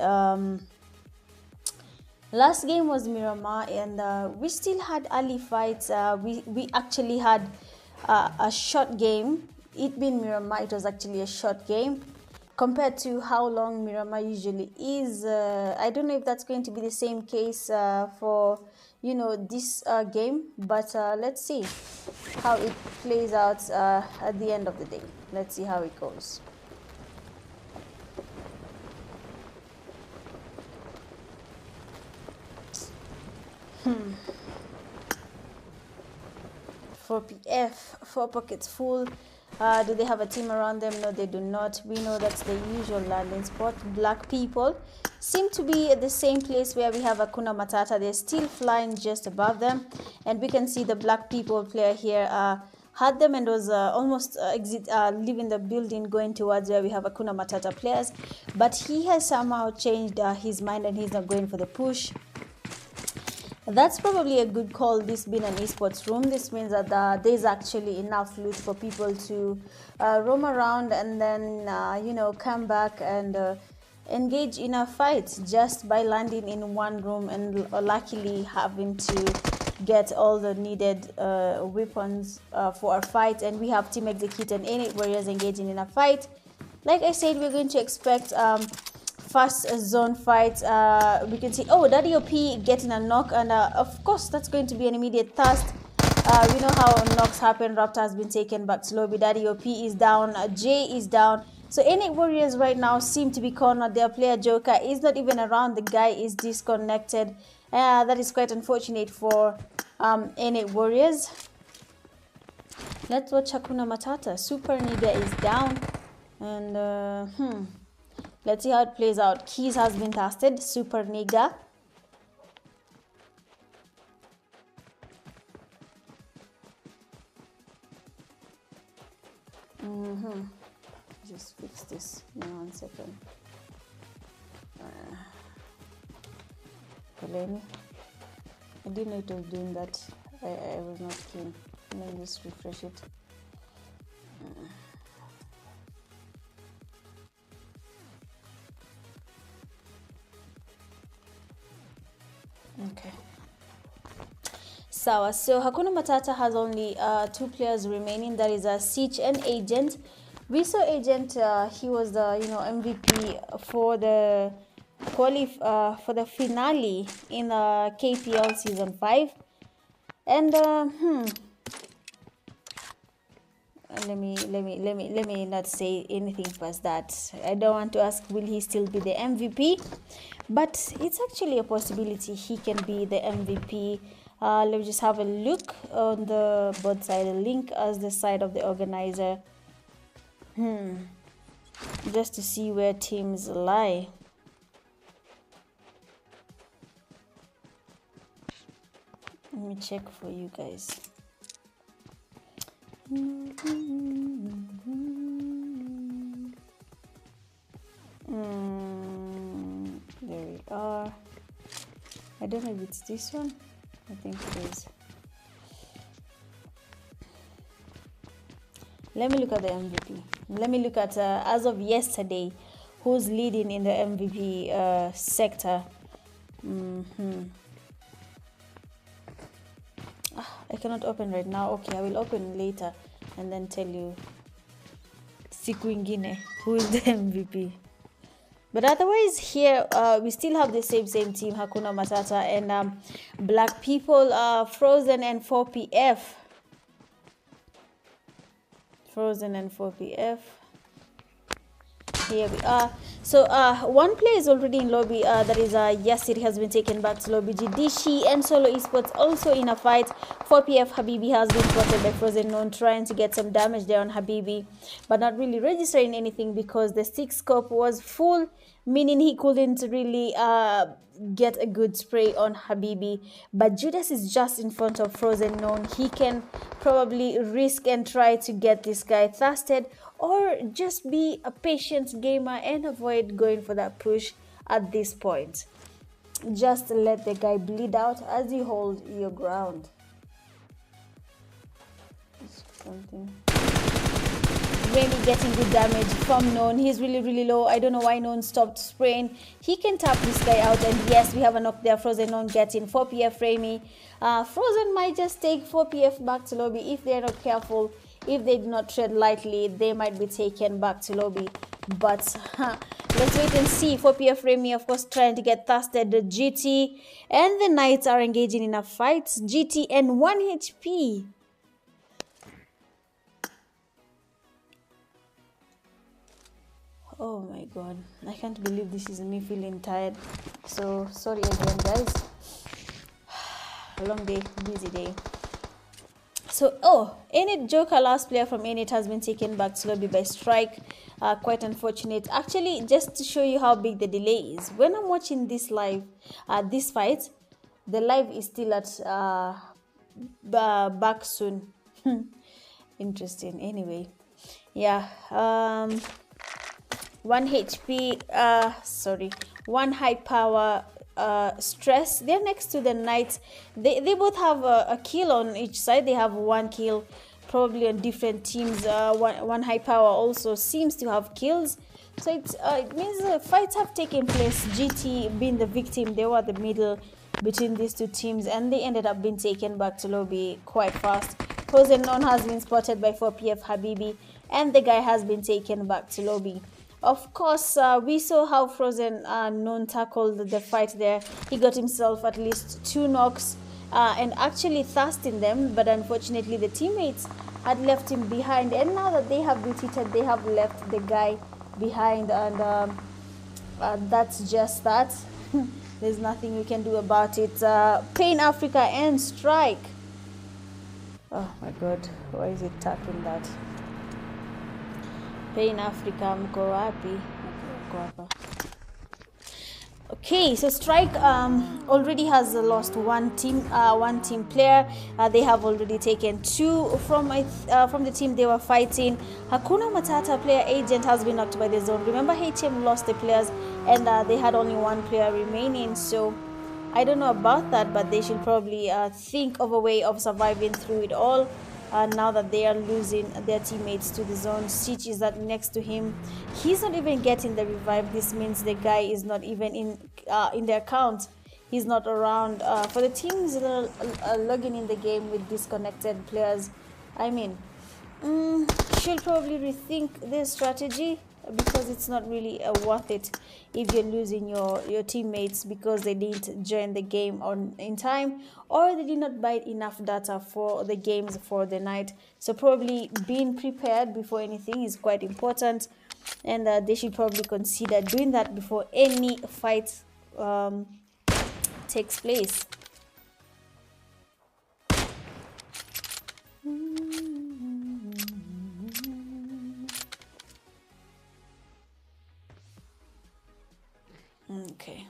Last game was Miramar, and we still had early fights. We actually had a short game. It being Miramar, it was actually a short game. compared to how long Miramar usually is. I don't know if that's going to be the same case for, you know, this game, but let's see how it plays out at the end of the day. Let's see how it goes. For PF, 4 pockets full. Do they have a team around them? No, they do not. We know that's the usual landing spot. Black people seem to be at the same place where we have Hakuna Matata. They're still flying just above them, and we can see the black people player here had them and was almost leaving the building, going towards where we have Hakuna Matata players, but he has somehow changed his mind and he's not going for the push. That's probably a good call, this being an esports room. This means that there's actually enough loot for people to roam around and then, you know, come back and engage in a fight just by landing in one room and luckily having to get all the needed weapons for a fight. And we have Team Execute and Innate Warriors engaging in a fight. Like I said, we're going to expect fast zone fight. We can see, oh, Daddy OP getting a knock, and of course that's going to be an immediate thrust. We know how knocks happen. Raptor has been taken back to lobby. Daddy OP is down. Jay is down. So Innate Warriors right now seem to be cornered. Their player Joker is not even around. The guy is disconnected. That is quite unfortunate for Innate Warriors. Let's watch Hakuna Matata. Super Nigga is down, and let's see how it plays out. Keys has been tasted. Super Nigga. Just fix this. Give me 1 second. Poleni. I didn't know it was doing that. I was not keen. Let me just refresh it. Okay. So Hakuna Matata has only 2 players remaining. That is a Siege and Agent. We saw Agent. He was the MVP for the for the finale in KPL season 5. And let me not say anything past that. I don't want to ask will he still be the MVP, but it's actually a possibility he can be the MVP. Let me just have a look on the both side, the link as the side of the organizer, just to see where teams lie. Let me check for you guys. There we are. I don't know if it's this one. I think it is. Let me look at the MVP. Let me look at, as of yesterday, who's leading in the MVP sector. I cannot open right now. Okay, I will open later and then tell you siku ingine who is the MVP. But otherwise here we still have the same team, Hakuna Matata and Black People, Frozen and 4PF. Frozen and 4PF. Here we are. So one player is already in lobby. That is Yasir has been taken back to lobby. Jidishi and Solo Esports also in a fight. 4PF Habibi has been spotted by Frozen Known trying to get some damage there on Habibi, but not really registering anything because the 6 scope was full, meaning he couldn't really get a good spray on Habibi. But Judas is just in front of Frozen Known. He can probably risk and try to get this guy thirsted, or just be a patient gamer and avoid going for that push at this point. Just let the guy bleed out as you hold your ground. Something. Remy getting good damage from Known. He's really low. I don't know why Known stopped spraying. He can tap this guy out, and yes, we have a knock there. Frozen Known getting 4PF Remy. Frozen might just take 4PF back to lobby if they're not careful. If they do not tread lightly, they might be taken back to lobby. But let's wait and see. 4PF Remy, of course, trying to get thirsted. The GT and the Knights are engaging in a fight. GT and 1 HP. Oh my god, I can't believe this is me feeling tired. So sorry again, guys. A long day, busy day. So, Enid Joker, last player from Enid, has been taken back to lobby by Strike. Quite unfortunate. Actually, just to show you how big the delay is, when I'm watching this live, this fight, the live is still at back soon. Interesting. Anyway, yeah. 1 HP. Sorry, 1 high power. Stress. They're next to the Knights. They both have a kill on each side. They have 1 kill, probably on different teams. One high power also seems to have kills. So it means fights have taken place. GT being the victim, they were the middle between these two teams, and they ended up being taken back to lobby quite fast. Frozen Non has been spotted by 4PF Habibi, and the guy has been taken back to lobby. Of course, we saw how Frozen Non tackled the fight there. He got himself at least 2 knocks and actually thirsting them, but unfortunately the teammates had left him behind, and now that they have retreated, they have left the guy behind, and that's just that. There's nothing we can do about it. Pain Africa and Strike. Oh my god, why is it tapping that? Pain Africa, mko wapi? Okay, so Strike already has lost one team player. They have already taken 2 from the team they were fighting. Hakuna Matata player Agent has been knocked by the zone. Remember, HM lost the players, and they had only 1 player remaining. So I don't know about that, but they should probably think of a way of surviving through it all. Now that they are losing their teammates to the zone. Stitch is that next to him. He's not even getting the revive. This means the guy is not even in their count. He's not around. For the teams that are logging in the game with disconnected players, I mean, should probably rethink their strategy, because it's not really worth it if you're losing your teammates because they didn't join the game in time, or they did not buy enough data for the games for the night. So probably being prepared before anything is quite important, and they should probably consider doing that before any fight takes place. Okay.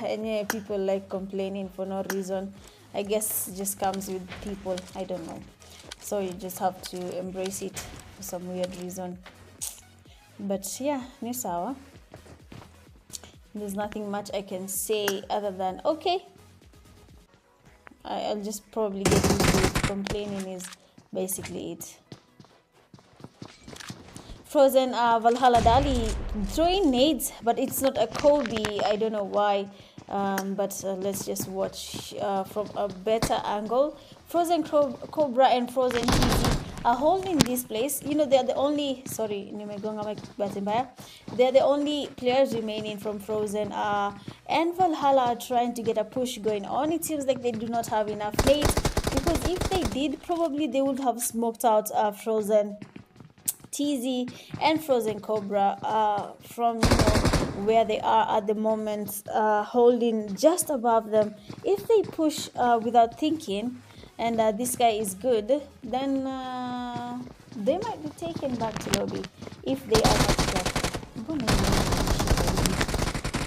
And yeah, people like complaining for no reason. I guess it just comes with people. I don't know. So you just have to embrace it for some weird reason. But yeah, ni sawa. There's nothing much I can say other than okay. I'll just probably get used to it. Complaining is basically it. Frozen Valhalla Dali throwing nades, but it's not a Kobe. I don't know why. But let's just watch from a better angle. Frozen Cobra and Frozen TZ are holding this place. You know, they're the only, sorry, they're the only players remaining from Frozen. And Valhalla are trying to get a push going on. It seems like they do not have enough nades, because if they did, probably they would have smoked out Frozen TZ and Frozen Cobra from where they are at the moment, holding just above them. If they push without thinking, and this guy is good, then they might be taken back to lobby if they are not careful.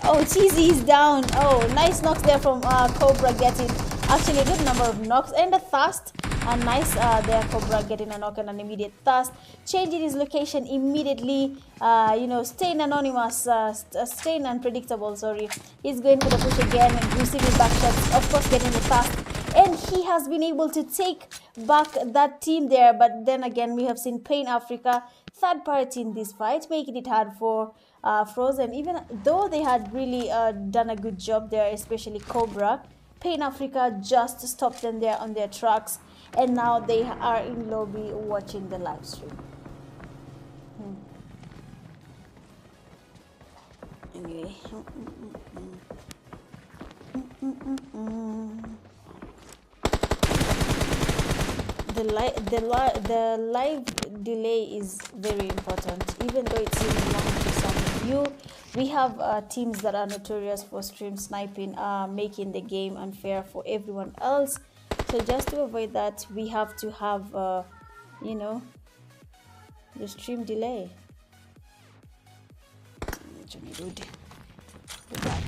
Oh, TZ is down. Oh, nice knocks there from Cobra getting actually a good number of knocks, and a thirst And nice there, Cobra getting a knock and an immediate thrust, changing his location immediately. Staying anonymous, staying unpredictable. Sorry, he's going for the push again, receiving back shots, of course, getting the thrust. And he has been able to take back that team there. But then again, we have seen Pain Africa, third party in this fight, making it hard for Frozen. Even though they had really done a good job there, especially Cobra, Pain Africa just stopped them there on their tracks. And now they are in lobby watching the live stream. Anyway. The live delay is very important, even though it seems long to some of you. We have teams that are notorious for stream sniping, making the game unfair for everyone else. So just to avoid that, we have to have the stream delay. Go back.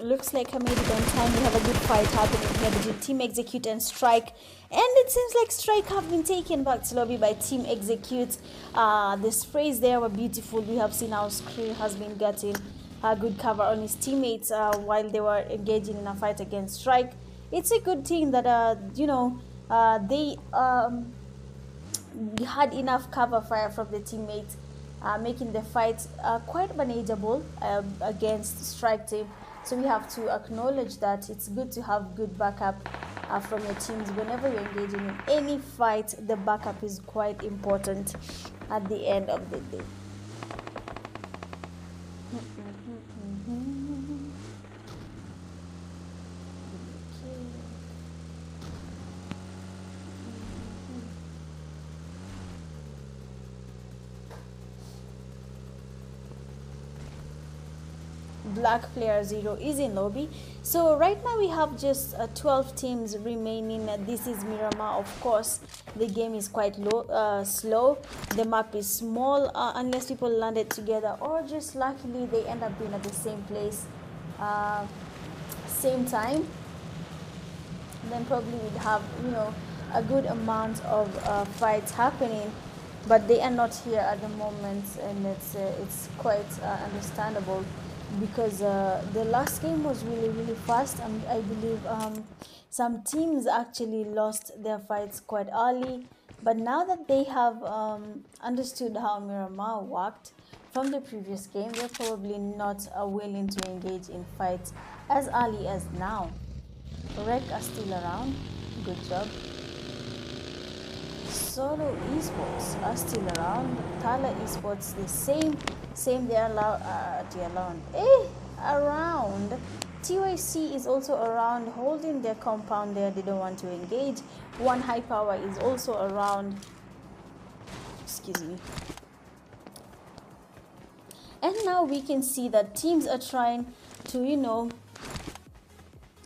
Looks like I made it on time. We have a good fight happening here between Team Execute and Strike. And it seems like Strike have been taken back to lobby by Team Execute. The sprays there were beautiful. We have seen how Screw has been getting a good cover on his teammates while they were engaging in a fight against Strike. It's a good thing that, they had enough cover fire from the teammates, making the fight quite manageable against Strike team. So we have to acknowledge that it's good to have good backup from your teams. Whenever you're engaging in any fight, the backup is quite important at the end of the day. Black player 0 is in lobby. So right now we have just 12 teams remaining. This is Miramar. Of course, the game is quite slow. The map is small unless people landed together, or just luckily they end up being at the same place, same time. Then probably we'd have a good amount of fights happening, but they are not here at the moment, and it's quite understandable, because the last game was really fast, and I believe some teams actually lost their fights quite early. But now that they have understood how Miramar worked from the previous game, they're probably not willing to engage in fights as early as now. Rec are still around. Good job. Solo Esports are still around. Tala Esports the same. They are around. TYC is also around, holding their compound there. They don't want to engage. One High Power is also around. Excuse me. And now we can see that teams are trying to,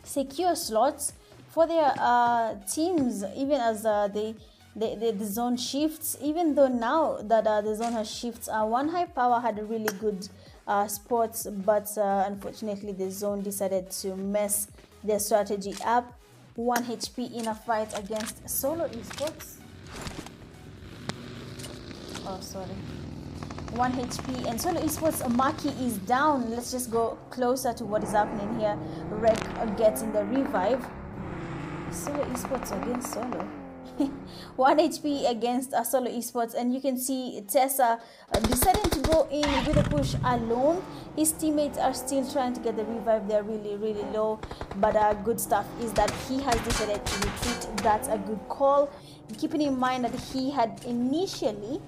secure slots for their teams, even as they the zone shifts, even though now that the zone has shifts. One high power had a really good spots, but unfortunately the zone decided to mess their strategy up. 1 HP in a fight against Solo Esports. Oh, sorry. 1 HP and Solo Esports Maki is down. Let's just go closer to what is happening here. Rek getting the revive. Solo Esports against Solo. 1 HP against Solo Esports, and you can see Tessa deciding to go in with a push alone. His teammates are still trying to get the revive. They're really low, but good stuff is that he has decided to retreat. That's a good call, keeping in mind that he had initially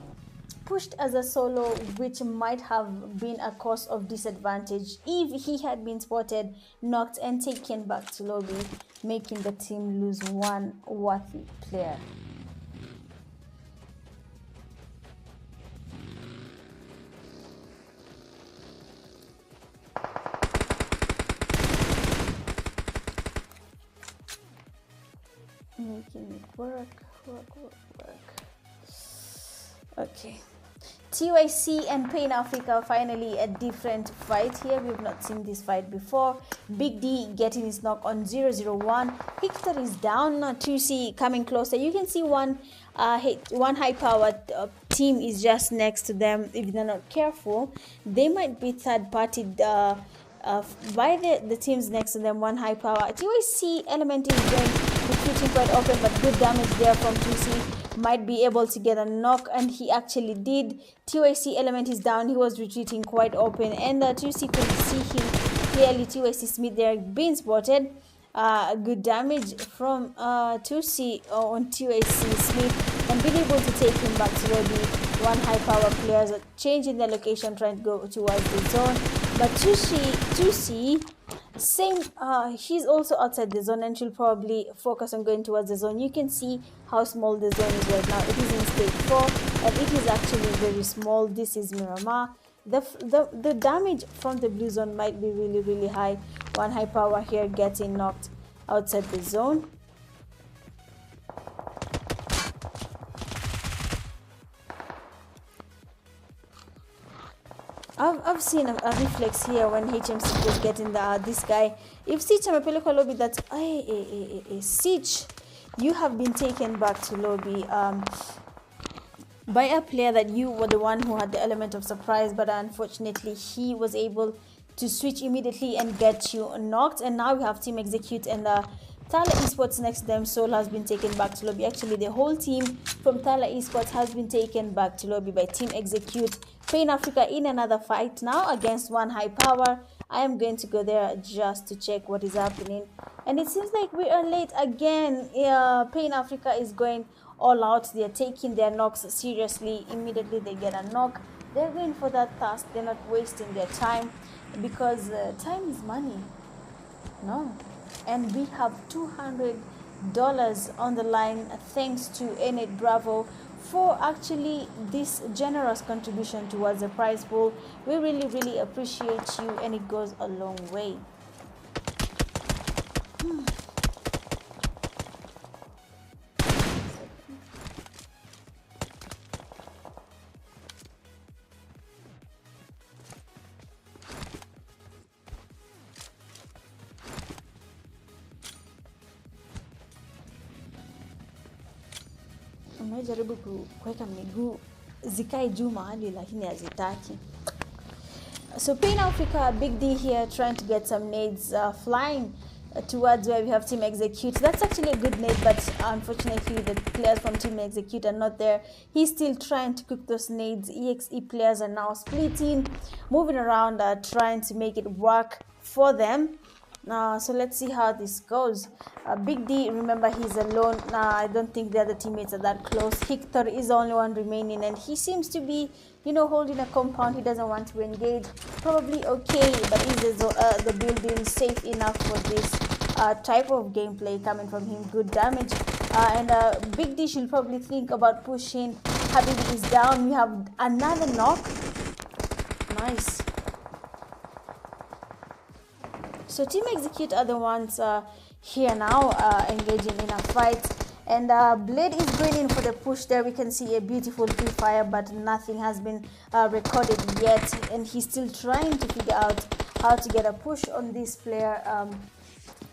pushed as a solo, which might have been a cause of disadvantage if he had been spotted, knocked and taken back to lobby, making the team lose one worthy player. Making it work. Okay. TYC and Pain Africa, finally a different fight here. We've not seen this fight before. Big D getting his knock on 001. Hector is down. 2C coming closer. You can see one high powered team is just next to them. If they're not careful, they might be third party by the teams next to them. One high power. TYC element is going recruiting quite open, but good damage there from 2C. Might be able to get a knock, and he actually did. TYC element is down. He was retreating quite open, and 2C could see him clearly. TYC Smith there being spotted. Good damage from 2C on TYC Smith, and being able to take him back to lobby. One high power players are changing their location, trying to go towards the zone, but 2C same, she's also outside the zone, and she'll probably focus on going towards the zone. You can see how small the zone is right now. It is in stage 4, and it is actually very small. This is Miramar. The damage from the blue zone might be really high. One high power here getting knocked outside the zone. I've seen a reflex here when HMC was getting this guy. If Siege Amapeleko lobby, that's Siege, you have been taken back to lobby by a player that you were the one who had the element of surprise, but unfortunately he was able to switch immediately and get you knocked. And now we have Team Execute and Thala Esports next to them. Soul has been taken back to lobby. Actually, the whole team from Thala Esports has been taken back to lobby by Team Execute. Pain Africa in another fight now against one high power. I am going to go there just to check what is happening. And it seems like we are late again. Pain Africa is going all out. They are taking their knocks seriously. Immediately they get a knock, they're going for that task. They're not wasting their time, because time is money. No. And we have $200 on the line, thanks to Enid Bravo for actually this generous contribution towards the prize pool. We really appreciate you, and it goes a long way. Unajaribu kuweka miguu zikae juu mahali lakini hazitaki. So Pain Africa, Big D here trying to get some nades flying towards where we have Team Execute. That's actually a good nade, but unfortunately the players from Team Execute are not there. He's still trying to cook those nades. EXE players are now splitting, moving around, trying to make it work for them. So let's see how this goes. Big D, remember, he's alone. I don't think the other teammates are that close. Hector is the only one remaining, and he seems to be, holding a compound. He doesn't want to engage. Probably okay, but is the building safe enough for this type of gameplay coming from him? Good damage. And Big D should probably think about pushing. Habibi is down. We have another knock. Nice. So Team Execute are the ones here now engaging in a fight. And Blade is going in for the push there. We can see a beautiful pre-fire, but nothing has been recorded yet. And he's still trying to figure out how to get a push on this player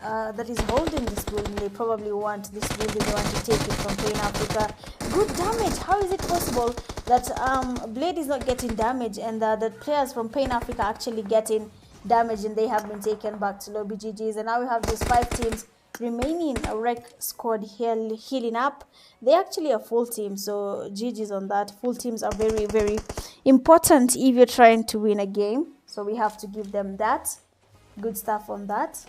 that is holding this building. They probably want this building. They want to take it from Pain Africa. Good damage. How is it possible that Blade is not getting damage and the players from Pain Africa actually getting damage, and they have been taken back to lobby? GG's. And now we have just 5 teams remaining. A Rec squad here healing up. They actually a full team, so GG's on that. Full teams are very, very important if you're trying to win a game, so we have to give them that. Good stuff on that.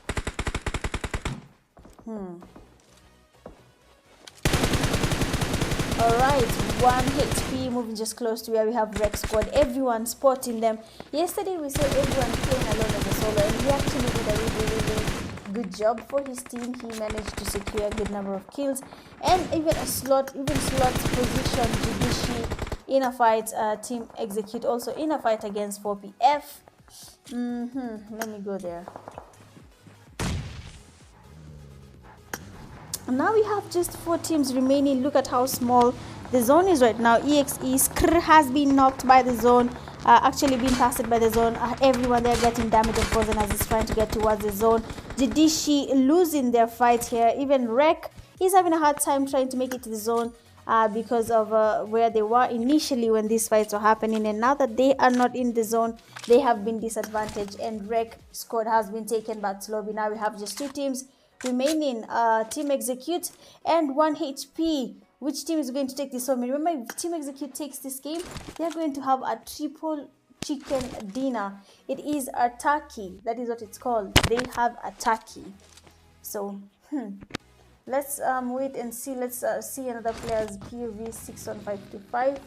Alright, 1 HP, moving just close to where we have Rec squad. Everyone spotting them. Yesterday we saw everyone playing alone as a solo, and he actually did a really good job for his team. He managed to secure a good number of kills, and even slot position Jidishi in a fight. Team Execute also in a fight against 4PF. Let me go there. Now we have just 4 teams remaining. Look at how small the zone is right now. EXE Skr has been knocked by the zone, actually being casted by the zone. Everyone there getting damage and frozen as he's trying to get towards the zone. Jidishi losing their fight here. Even Rec is having a hard time trying to make it to the zone because of where they were initially when these fights were happening, and now that they are not in the zone, they have been disadvantaged, and Rec squad has been taken back to lobby. Now we have just 2 teams remaining, Team Execute and 1 HP. Which team is going to take this home? Remember, if Team Execute takes this game, they are going to have a triple chicken dinner. It is a turkey. That is what it's called. They have a turkey. So let's wait and see. Let's see another player's POV 61525.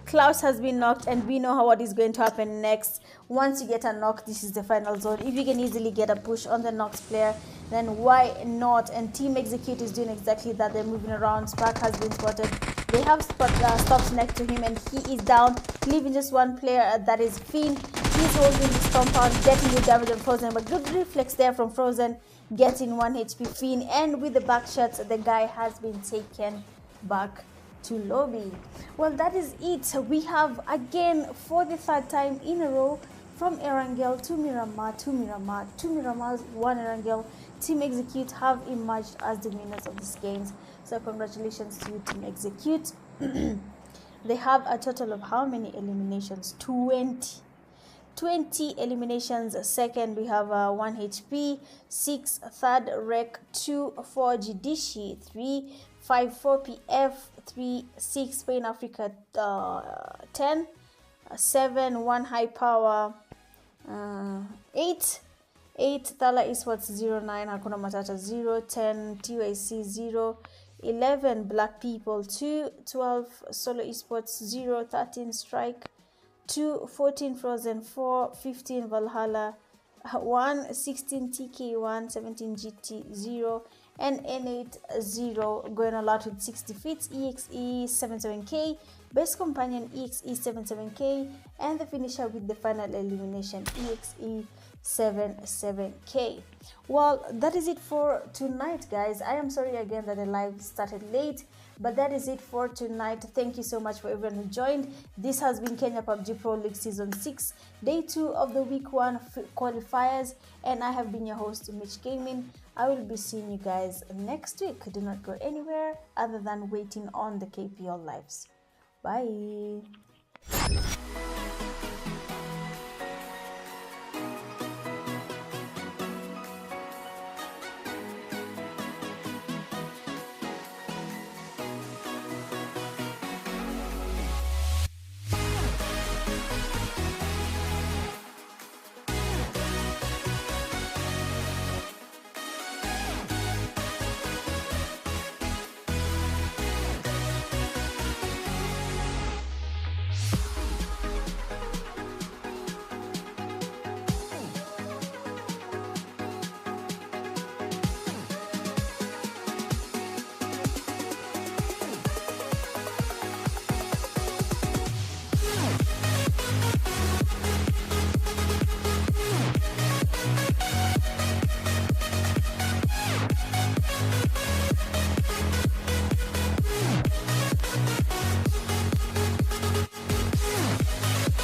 Klaus has been knocked, and we know what is going to happen next. Once you get a knock, this is the final zone. If you can easily get a push on the knocked player, then why not? And Team Execute is doing exactly that. They're moving around. Spark has been spotted. They have stopped next to him, and he is down, leaving just 1 player, that is Finn. He's holding his compound, getting the damage on Frozen, but good reflex there from Frozen, getting 1 HP Finn, and with the back shots, the guy has been taken back to lobby. Well, that is it. We have again for the 3rd time in a row from Erangel to Miramar to Miramar to Miramar, 1 Erangel. Team Execute have emerged as the winners of these games, so congratulations to you, Team Execute. They have a total of how many eliminations? 20 eliminations. 2nd we have 1 HP. 6, 3rd Rec. 2, 4 Jidishi. 3, 5, 4PF. 3, 6 Pain Africa. 10, 7 1 High Power. 8 Thala Esports 09 Hakuna Matata 0, 10 TYC 0, 11 Black People 2, 12 Solo Esports 0, 13 Strike 2, 14 Frozen 4, 15 Valhalla 1, 16 TK1, 17 GT 0, and N8 0, going a lot with 6 defeats. EXE 77K, Best Companion EXE 77K, and the finisher with the final elimination EXE 77K. Well, that is it for tonight, guys. I am sorry again that the live started late, but that is it for tonight. Thank you so much for everyone who joined. This has been Kenya PUBG Pro League Season 6, Day 2 of the Week 1 qualifiers, and I have been your host, Mitch Gaming. I will be seeing you guys next week. Do not go anywhere other than waiting on the KPL lives. Bye.